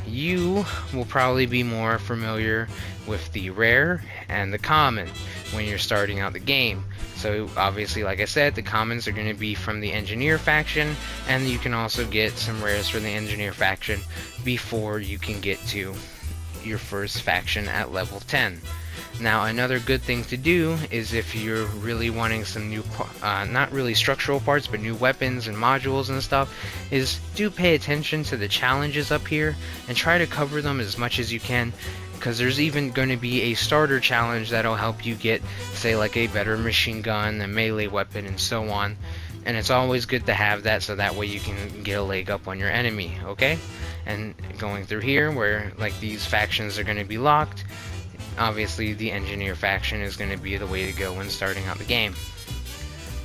You will probably be more familiar with the rare and the common when you're starting out the game. So obviously, like I said, the commons are going to be from the engineer faction, and you can also get some rares from the engineer faction before you can get to your first faction at level 10. Now another good thing to do is, if you're really wanting some new, not really structural parts, but new weapons and modules and stuff, is do pay attention to the challenges up here and try to cover them as much as you can, because there's even going to be a starter challenge that'll help you get, say, like a better machine gun, a melee weapon, and so on. And it's always good to have that, so that way you can get a leg up on your enemy, okay? And going through here, where like these factions are going to be locked, obviously the engineer faction is going to be the way to go when starting out the game.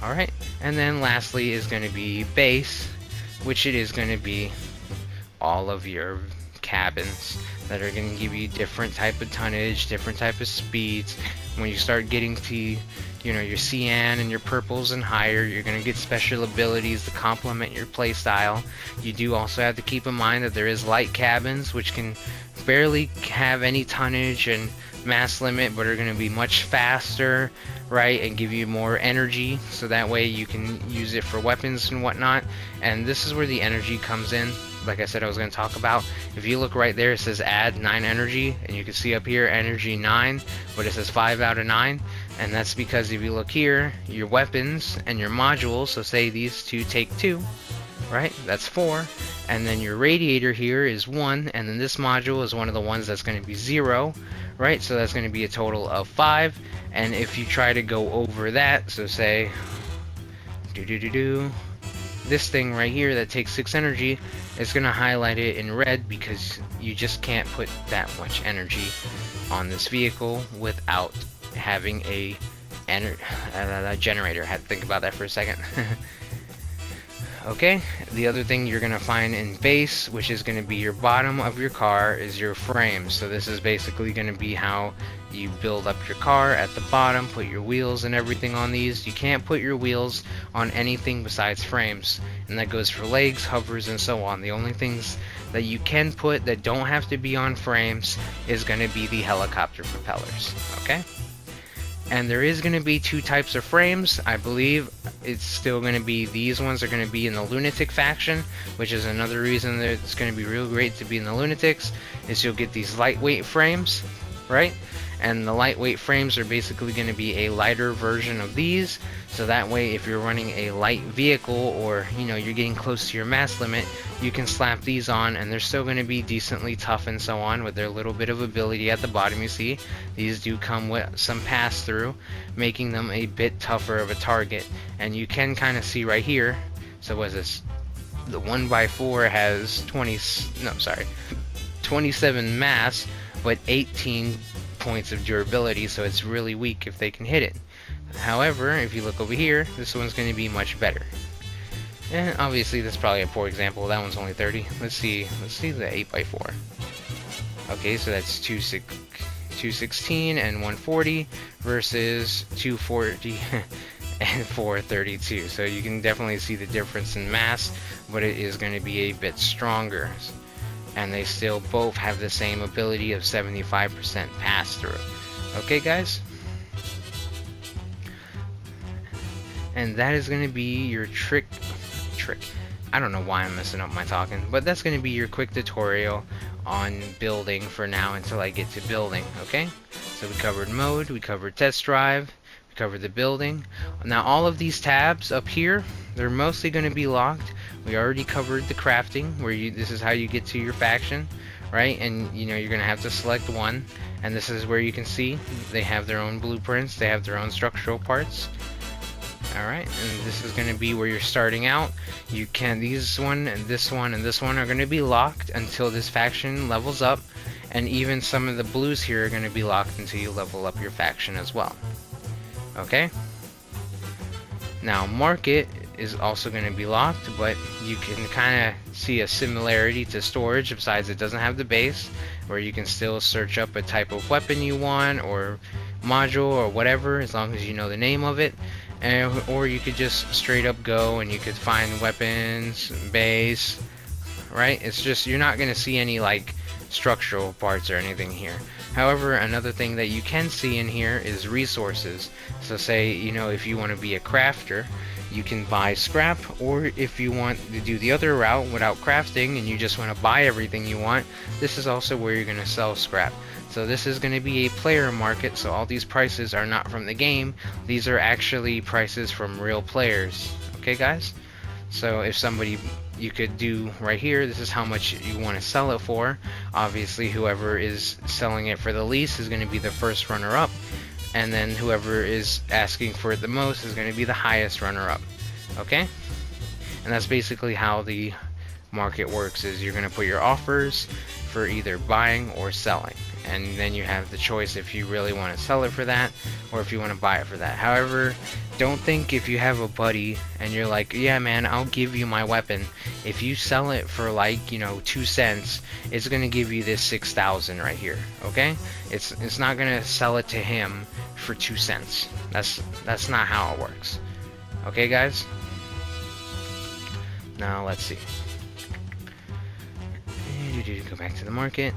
Alright, and then lastly is going to be base, which it is going to be all of your cabins that are going to give you different type of tonnage, different type of speeds. When you start getting to, your cyan and your purples and higher, you're going to get special abilities to complement your playstyle. You do also have to keep in mind that there is light cabins, which can barely have any tonnage and mass limit, but are going to be much faster, right, and give you more energy, so that way you can use it for weapons and whatnot. And this is where the energy comes in. Like I said, I was going to talk about, if you look right there, it says add 9 energy, and you can see up here energy 9, but it says 5 out of 9, and that's because if you look here, your weapons and your modules, so say these two take 2, right, that's 4, and then your radiator here is 1, and then this module is one of the ones that's going to be 0, right, so that's going to be a total of 5. And if you try to go over that, so say this thing right here that takes 6 energy, it's going to highlight it in red, because you just can't put that much energy on this vehicle without having a generator. I had to think about that for a second. Okay, the other thing you're going to find in base, which is going to be your bottom of your car, is your frames. So this is basically going to be how you build up your car at the bottom, put your wheels and everything on these. You can't put your wheels on anything besides frames, and that goes for legs, hovers, and so on. The only things that you can put that don't have to be on frames is going to be the helicopter propellers, okay? And there is going to be 2 types of frames. I believe it's still going to be, these ones are going to be in the lunatic faction, which is another reason that it's going to be real great to be in the lunatics, is you'll get these lightweight frames, right? And the lightweight frames are basically going to be a lighter version of these, so that way if you're running a light vehicle, or you're getting close to your mass limit, you can slap these on, and they're still going to be decently tough and so on, with their little bit of ability at the bottom. You see these do come with some pass through, making them a bit tougher of a target. And you can kind of see right here, so what is this, the 1x4 has 27 mass but 18 points of durability, so it's really weak if they can hit it. However, if you look over here, this one's going to be much better. And obviously, that's probably a poor example. That one's only 30. Let's see the 8x4. Okay, so that's 216 and 140 versus 240 and 432. So you can definitely see the difference in mass, but it is going to be a bit stronger. And they still both have the same ability of 75% pass through. Okay, guys? And that is going to be your trick. I don't know why I'm messing up my talking, but that's going to be your quick tutorial on building for now until I get to building. Okay? So we covered mode, we covered test drive, we covered the building. Now all of these tabs up here, they're mostly going to be locked. We already covered the crafting, where this is how you get to your faction, right? And you know you're going to have to select one, and this is where you can see they have their own blueprints, they have their own structural parts. Alright, and this is going to be where you're starting out. You can, these one and this one and this one are going to be locked until this faction levels up, and even some of the blues here are going to be locked until you level up your faction as well. Okay? Now market is also going to be locked, but you can kind of see a similarity to storage, besides it doesn't have the base, where you can still search up a type of weapon you want, or module, or whatever, as long as you know the name of it. Or you could just straight up go and you could find weapons, base, right? It's just, you're not going to see any like structural parts or anything here. However, another thing that you can see in here is resources. So say, you know, if you want to be a crafter, you can buy scrap, or if you want to do the other route without crafting and you just want to buy everything you want, this is also where you're going to sell scrap. So this is going to be a player market, so all these prices are not from the game. These are actually prices from real players. Okay, guys? So if somebody, you could do right here, this is how much you want to sell it for. Obviously, whoever is selling it for the least is going to be the first runner-up. And then whoever is asking for it the most is going to be the highest runner-up. Okay? And that's basically how the market works, is you're going to put your offers for either buying or selling. And then you have the choice if you really want to sell it for that, or if you want to buy it for that. However, don't think if you have a buddy and you're like, yeah man, I'll give you my weapon. If you sell it for like, you know, 2 cents, it's going to give you this 6,000 right here, okay? It's not going to sell it to him for 2 cents. That's not how it works. Okay, guys? Now, let's see. Go back to the market.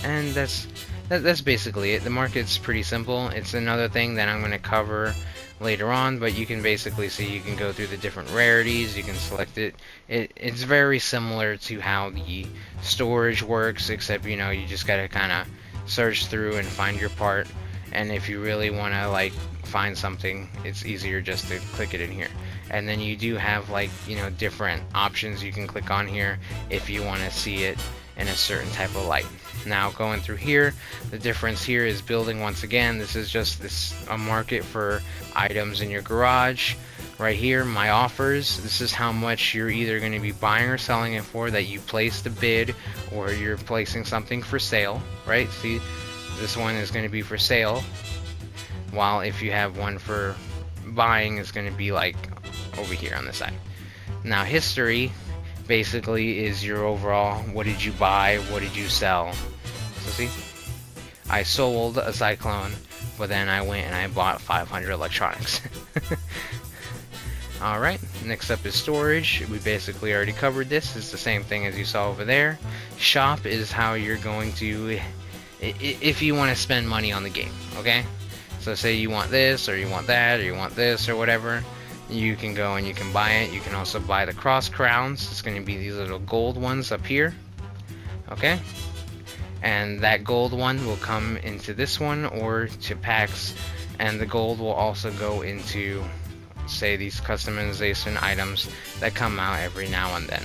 And that's basically it. The market's pretty simple. It's another thing that I'm going to cover later on, but you can basically see, you can go through the different rarities, you can select it. It's very similar to how the storage works, except, you know, you just got to kind of search through and find your part. And if you really want to like find something, it's easier just to click it in here. And then you do have like, you know, different options you can click on here if you want to see it in a certain type of light. Now going through here, the difference here is building. Once again, this is just a market for items in your garage. Right here, my offers, this is how much you're either going to be buying or selling it for, that you place the bid, or you're placing something for sale, right? See, this one is going to be for sale, while if you have one for buying, it's going to be like over here on the side. Now history basically is your overall, what did you buy, what did you sell. So see, I sold a Cyclone, but then I went and I bought 500 electronics. Alright, next up is storage. We basically already covered this. It's the same thing as you saw over there. Shop is how you're going to, if you want to spend money on the game, okay? So say you want this, or you want that, or you want this, or whatever, you can go and you can buy it. You can also buy the cross crowns. It's going to be these little gold ones up here, okay? And that gold one will come into this one or to packs, and the gold will also go into, say, these customization items that come out every now and then.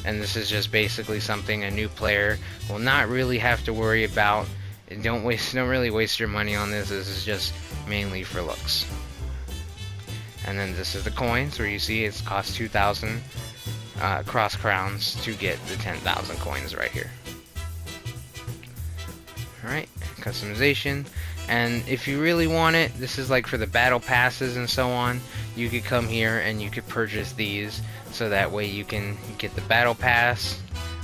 And this is just basically something a new player will not really have to worry about. Don't really waste your money on this. This is just mainly for looks. And then this is the coins, where you see it's cost 2,000 cross crowns to get the 10,000 coins right here. Alright, customization. And if you really want it, this is like for the battle passes and so on, you could come here and you could purchase these, so that way you can get the battle pass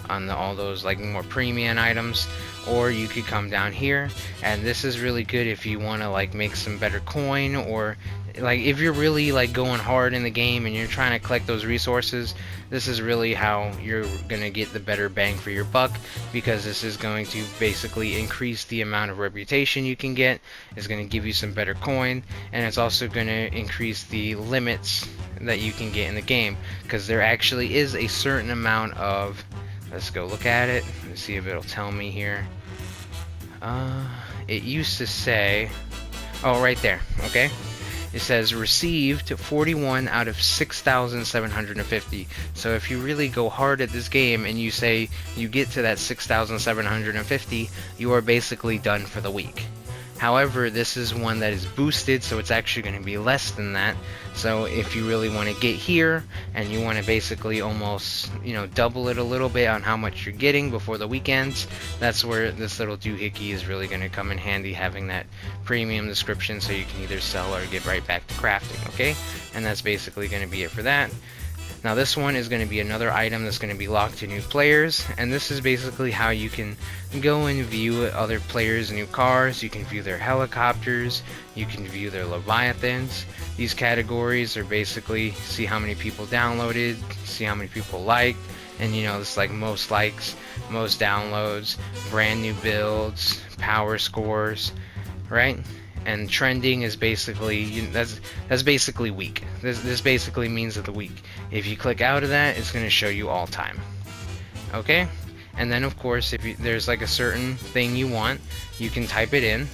on all those like more premium items. Or you could come down here, and this is really good if you want to like make some better coin, or like if you're really like going hard in the game and you're trying to collect those resources. This is really how you're gonna get the better bang for your buck, because this is going to basically increase the amount of reputation you can get. It's going to give you some better coin, and it's also going to increase the limits that you can get in the game, because there actually is a certain amount of, let's go look at it. Let's see if it'll tell me here. It used to say, oh, right there, okay? It says received 41 out of 6,750. So if you really go hard at this game and you say you get to that 6,750, you are basically done for the week. However, this is one that is boosted, so it's actually going to be less than that. So if you really want to get here and you want to basically almost, you know, double it a little bit on how much you're getting before the weekends, that's where this little doohickey is really going to come in handy, having that premium description, so you can either sell or get right back to crafting, okay? And that's basically going to be it for that. Now this one is going to be another item that's going to be locked to new players, and this is basically how you can go and view other players' new cars. You can view their helicopters, you can view their leviathans. These categories are basically see how many people downloaded, see how many people liked, and you know, it's like most likes, most downloads, brand new builds, power scores, right? And trending is basically, that's basically week. This basically means of the week. If you click out of that, it's going to show you all time. Okay? And then of course, if there's like a certain thing you want, you can type it in.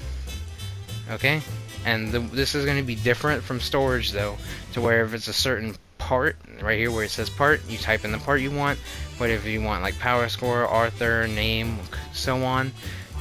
Okay? And this is going to be different from storage though, to where if it's a certain part, right here where it says part, you type in the part you want. But if you want like power score, author, name, so on,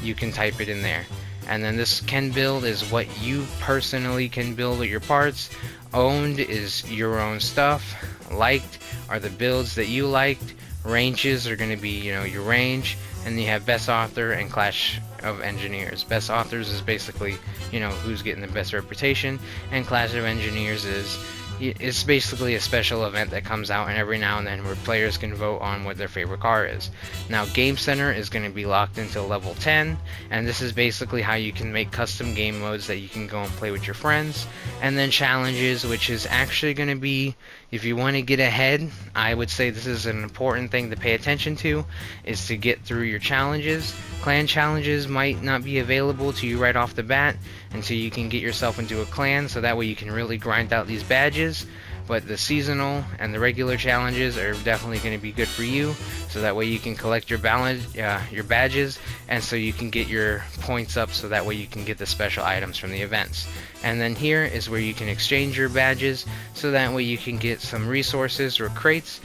you can type it in there. And then this can build is what you personally can build with your parts. Owned is your own stuff. Liked are the builds that you liked. Ranges are going to be, you know, your range. And you have best author and clash of engineers. Best authors is basically, you know, who's getting the best reputation. And clash of engineers is, it's basically a special event that comes out and every now and then where players can vote on what their favorite car is. Now Game Center is going to be locked until level 10, and this is basically how you can make custom game modes that you can go and play with your friends. And then challenges, which is actually going to be, if you want to get ahead, I would say this is an important thing to pay attention to, is to get through your challenges. Clan challenges might not be available to you right off the bat until you can get yourself into a clan, so that way you can really grind out these badges. But the seasonal and the regular challenges are definitely going to be good for you, so that way you can collect your badges, and so you can get your points up, so that way you can get the special items from the events. And then here is where you can exchange your badges, so that way you can get some resources or crates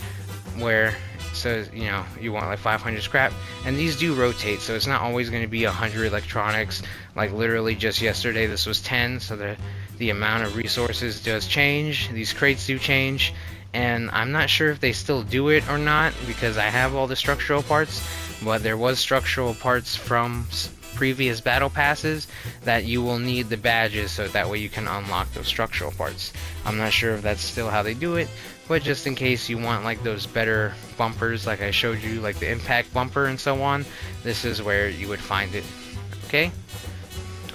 where, so you know, you want like 500 scrap, and these do rotate, so it's not always going to be 100 electronics. Like literally just yesterday this was 10, so the amount of resources does change. These crates do change, and I'm not sure if they still do it or not, because I have all the structural parts, but there was structural parts from previous battle passes that you will need the badges, so that way you can unlock those structural parts. I'm not sure if that's still how they do it, but just in case you want like those better bumpers like I showed you, like the impact bumper and so on, this is where you would find it. Okay?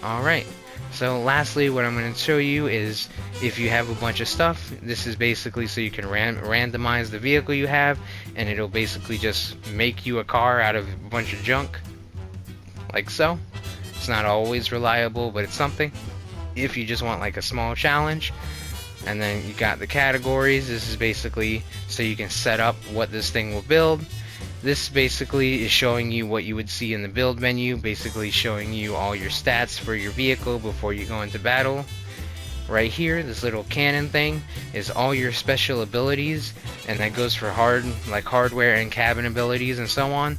Alright. So lastly, what I'm going to show you is if you have a bunch of stuff, this is basically so you can randomize the vehicle you have, and it'll basically just make you a car out of a bunch of junk, like so. It's not always reliable, but it's something. If you just want like a small challenge, and then you got the categories, this is basically so you can set up what this thing will build. This basically is showing you what you would see in the build menu, basically showing you all your stats for your vehicle before you go into battle. Right here, this little cannon thing is all your special abilities, and that goes for hardware and cabin abilities and so on.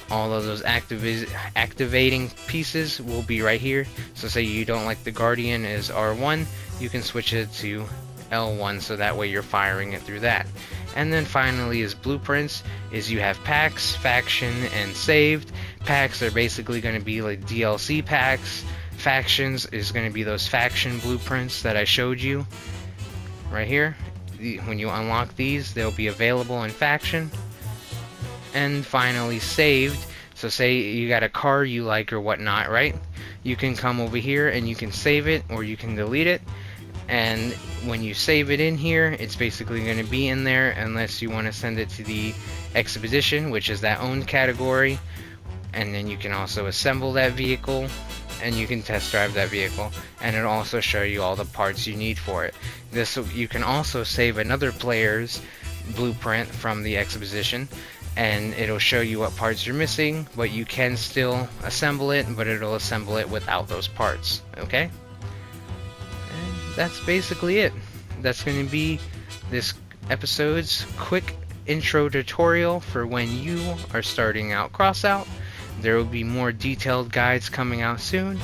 All of those activating pieces will be right here. So say you don't like the Guardian as R1, you can switch it to L1, so that way you're firing it through that. And then finally is blueprints, is you have packs, faction, and saved. Packs are basically going to be like DLC packs, Factions is going to be those faction blueprints that I showed you right here. When you unlock these, they'll be available in faction. And finally, saved. So say you got a car you like or whatnot, right? You can come over here and you can save it, or you can delete it. And when you save it in here, it's basically going to be in there unless you want to send it to the Exposition, which is that owned category. And then you can also assemble that vehicle, and you can test drive that vehicle, and it'll also show you all the parts you need for it. You can also save another player's blueprint from the Exposition, and it'll show you what parts you're missing, but you can still assemble it, but it'll assemble it without those parts. Okay? And that's basically it. That's going to be this episode's quick intro tutorial for when you are starting out Crossout. There will be more detailed guides coming out soon.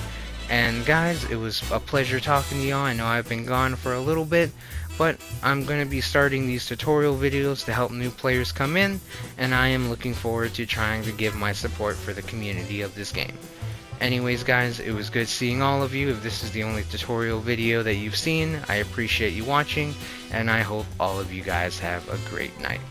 And guys, it was a pleasure talking to y'all. I know I've been gone for a little bit, but I'm going to be starting these tutorial videos to help new players come in, and I am looking forward to trying to give my support for the community of this game. Anyways guys, it was good seeing all of you. If this is the only tutorial video that you've seen, I appreciate you watching, and I hope all of you guys have a great night.